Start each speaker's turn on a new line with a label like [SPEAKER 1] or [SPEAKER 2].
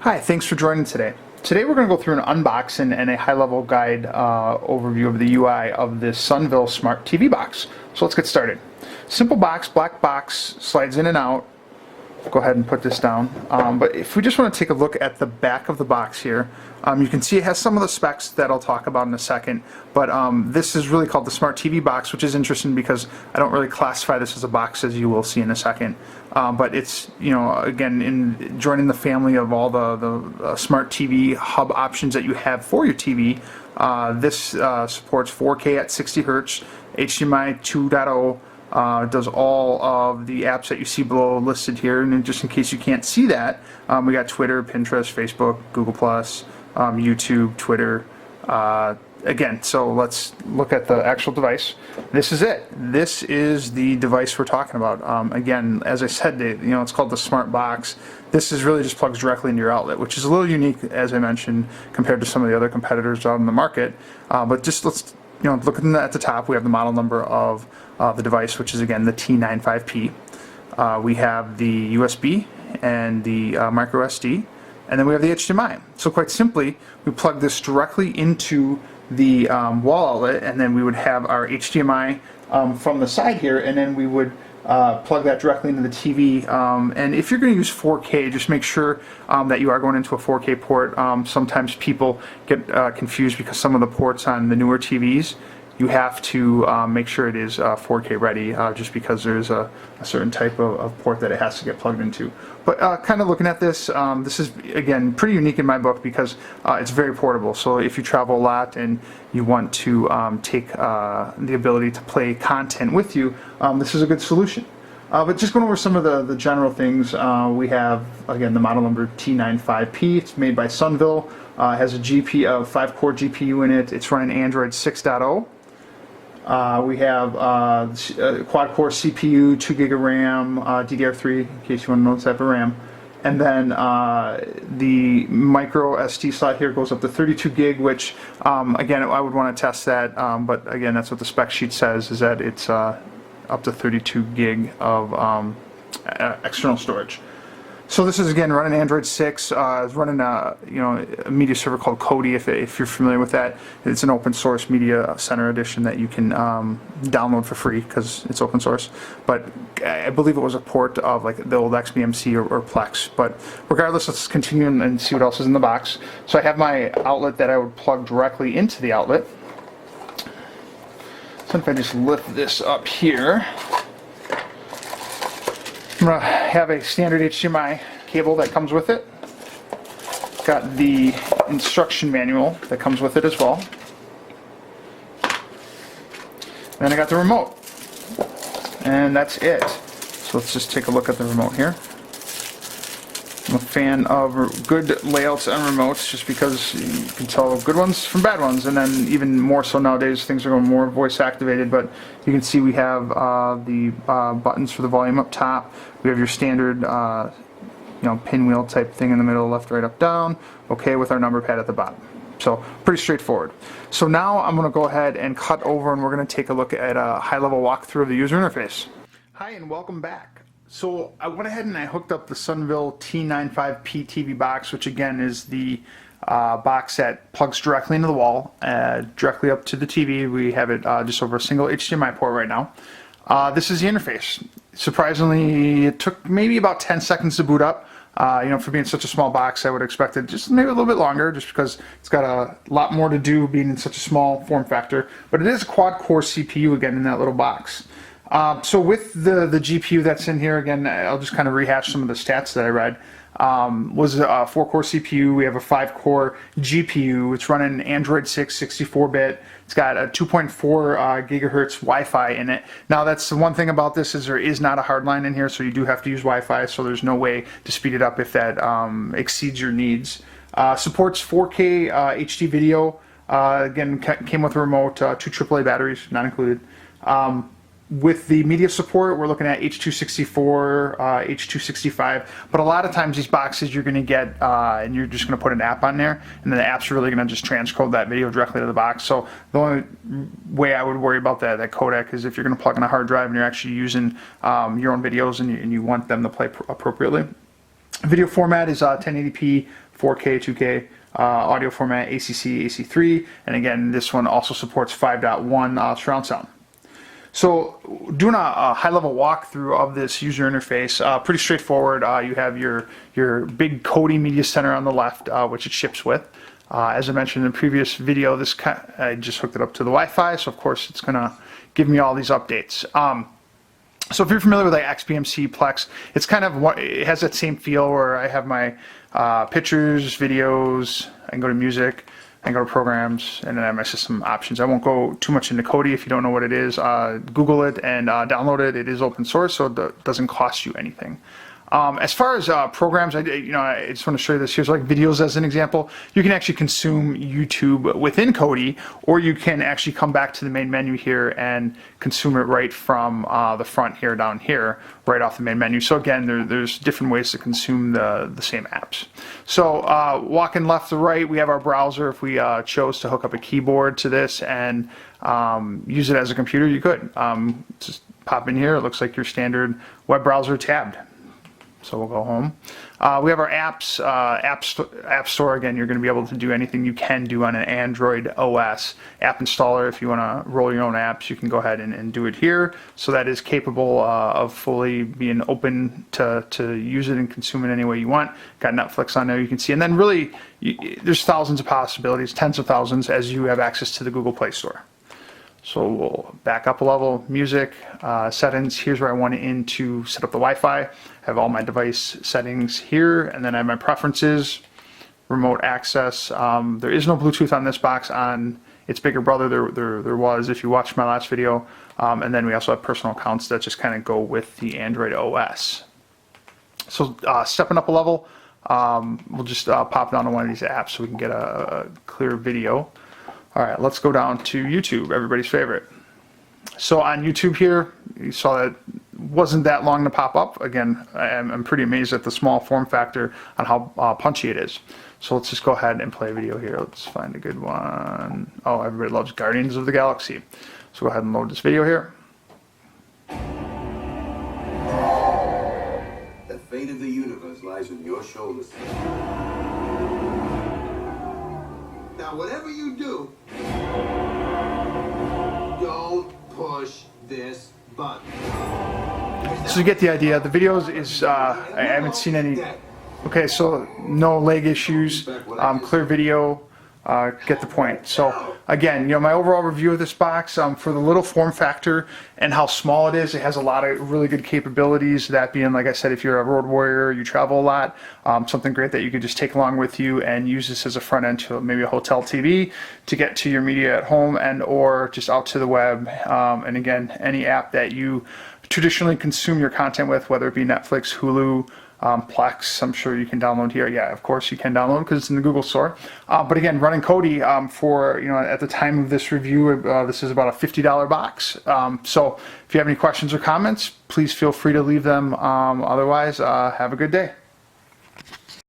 [SPEAKER 1] Hi, thanks for joining today. Today we're going to go through an unboxing and a high-level guide overview of the UI of this Sunvell Smart TV Box. So let's get started. Simple box, black box, slides in and out. Go ahead and put this down. But if we just want to take a look at the back of the box here, you can see it has some of the specs that I'll talk about in a second. But this is really called the Smart TV Box, which is interesting because I don't really classify this as a box, as you will see in a second. But it's, you know, again, in joining the family of all the Smart TV hub options that you have for your TV. This supports 4K at 60 Hz, HDMI 2.0. Does all of the apps that you see below listed here, and just in case you can't see that, we got Twitter, Pinterest, Facebook, Google+, YouTube, Twitter. Again, so let's look at the actual device. This is it. This is the device we're talking about. Again, as I said, it's called the Smart Box. This is really just plugs directly into your outlet, which is a little unique, as I mentioned, compared to some of the other competitors out in the market. But just let's looking at the top, we have the model number of the device, which is again the T95P. We have the USB and the micro SD, and then we have the HDMI. So quite simply, we plug this directly into the wall outlet, and then we would have our HDMI from the side here, and then we would plug that directly into the TV. And if you're going to use 4K, just make sure that you are going into a 4K port. Sometimes people get confused because some of the ports on the newer TVs, you have to make sure it is 4K ready, just because there's a certain type of port that it has to get plugged into. But kind of looking at this, this is, again, pretty unique in my book because it's very portable. So if you travel a lot and you want to take the ability to play content with you, this is a good solution. But just going over some of the general things, we have, again, the model number T95P. It's made by Sunvell. Has a 5-core GPU in it. It's running Android 6.0. We have quad-core CPU, 2 gig of RAM, DDR3, in case you want to know the type of RAM. And then the micro SD slot here goes up to 32 gig, which, again, I would want to test that. But again, that's what the spec sheet says, is that it's up to 32 gig of external storage. So this is, again, running Android 6. It's running a media server called Kodi, if you're familiar with that. It's an open source media center edition that you can download for free because it's open source. But I believe it was a port of like the old XBMC or Plex. But regardless, let's continue and see what else is in the box. So I have my outlet that I would plug directly into the outlet. So if I just lift this up here, I'm going to have a standard HDMI cable that comes with it. Got the instruction manual that comes with it as well. And then I got the remote. And that's it. So let's just take a look at the remote here. I'm a fan of good layouts and remotes just because you can tell good ones from bad ones, and then even more so nowadays things are going more voice activated. But you can see we have the buttons for the volume up top. We have your standard pinwheel type thing in the middle, left, right, up, down. Okay, with our number pad at the bottom. So pretty straightforward. So now I'm going to go ahead and cut over, and we're going to take a look at a high-level walkthrough of the user interface. Hi, and welcome back. So I went ahead and I hooked up the Sunvell T95P TV Box, which again is the box that plugs directly into the wall, directly up to the TV. We have it just over a single HDMI port right now. This is the interface. Surprisingly, it took maybe about 10 seconds to boot up. For being such a small box, I would expect it just maybe a little bit longer, just because it's got a lot more to do being in such a small form factor. But it is a quad-core CPU again in that little box. So with the GPU that's in here, again, I'll just kind of rehash some of the stats that I read. Was a 4-core CPU. We have a 5-core GPU. It's running Android 6, 64-bit. It's got a 2.4 gigahertz Wi-Fi in it. Now, that's the one thing about this, is there is not a hard line in here, so you do have to use Wi-Fi, so there's no way to speed it up if that exceeds your needs. Supports 4K HD video. Again, came with a remote, 2 AAA batteries, not included. With the media support, we're looking at H.264, H.265, but a lot of times these boxes you're going to get, and you're just going to put an app on there, and then the app's really going to just transcode that video directly to the box. So the only way I would worry about that codec is if you're going to plug in a hard drive and you're actually using your own videos and you want them to play appropriately. Video format is 1080p, 4K, 2K. Audio format ACC, AC3, and again this one also supports 5.1 surround sound. So doing a high-level walkthrough of this user interface, pretty straightforward. You have your big Kodi media center on the left, which it ships with. As I mentioned in the previous video, I just hooked it up to the Wi-Fi, so of course it's going to give me all these updates. So if you're familiar with like XBMC Plex, it's kind of it has that same feel where I have my pictures, videos, I can go to music, I can go to programs, and then I have my system options. I won't go too much into Kodi. If you don't know what it is, Google it and download it. It is open source, so it doesn't cost you anything. As far as programs, I just want to show you this. Here's like videos as an example. You can actually consume YouTube within Kodi, or you can actually come back to the main menu here and consume it right from the front here, down here, right off the main menu. So again, there's different ways to consume the same apps. So walking left to right, we have our browser. If we chose to hook up a keyboard to this and use it as a computer, you could. Just pop in here. It looks like your standard web browser tabbed. So we'll go home. We have our apps, App Store. Again, you're going to be able to do anything you can do on an Android OS. App Installer, if you want to roll your own apps, you can go ahead and do it here. So that is capable of fully being open to use it and consume it any way you want. Got Netflix on there, you can see. And then really, there's thousands of possibilities, tens of thousands, as you have access to the Google Play Store. So we'll back up a level, music, settings. Here's where I went in to set up the Wi-Fi. I have all my device settings here, and then I have my preferences, remote access. There is no Bluetooth on this box. On its bigger brother, there was, if you watched my last video. And then we also have personal accounts that just kind of go with the Android OS. So stepping up a level, we'll just pop down to one of these apps so we can get a clear video. All right, let's go down to YouTube, everybody's favorite. So on YouTube here, you saw that it wasn't that long to pop up. Again, I'm pretty amazed at the small form factor on how punchy it is. So let's just go ahead and play a video here. Let's find a good one. Oh, everybody loves Guardians of the Galaxy. So go ahead and load this video here.
[SPEAKER 2] The fate of the universe lies on your shoulders. Now, whatever you do, don't push this button.
[SPEAKER 1] So you get the idea. The videos is, I haven't seen any, okay, so no lag issues, clear video, get the point. So again, my overall review of this box, for the little form factor and how small it is, it has a lot of really good capabilities. That being, like I said, if you're a road warrior, you travel a lot, something great that you could just take along with you and use this as a front end to maybe a hotel TV to get to your media at home and or just out to the web. And again, any app that you traditionally consume your content with, whether it be Netflix, Hulu, Plex, I'm sure you can download here. Yeah, of course you can download because it's in the Google Store. But again, running Kodi for, at the time of this review, this is about a $50 box. So if you have any questions or comments, please feel free to leave them. Otherwise, have a good day.